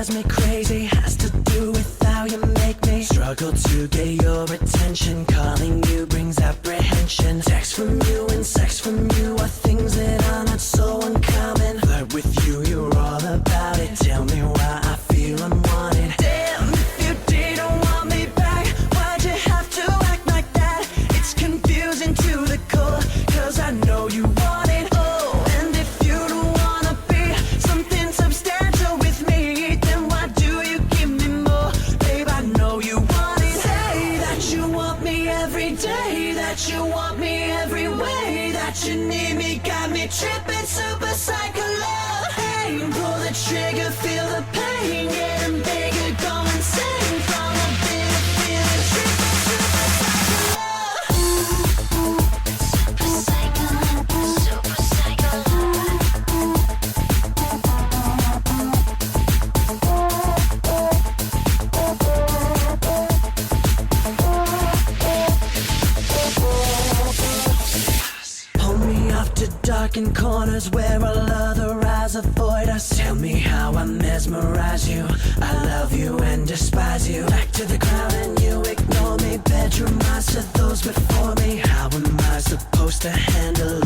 drives me crazy has to do with how you make me struggle to get your attention. Calling you brings apprehension. Text from you and sex from you are things that are not so uncommon. Flirt with you, you're all about it. Tell me why I feel unwanted. Damn, if you didn't want me back, why'd you have to act like that? It's confusing to the core, cause I know you want it. Oh, and if you don't wanna be something substantial with me, then why do you give me more? Babe, I know you want it. Say that you want me every day, that you want me every way, that you need me, got me tripping, super psycho love. Hey, pull the trigger, feel the pain, getting bigger, go insane from a bit of feeling, tripping, super psycho love. Super psycho love, super psycho love. Pull me off to darkened corners where all other eyes avoid us. Tell me how I mesmerize you. I love you and despise you. Back to the ground and you ignore me. Bedroom eyes to those before me. How am I supposed to handle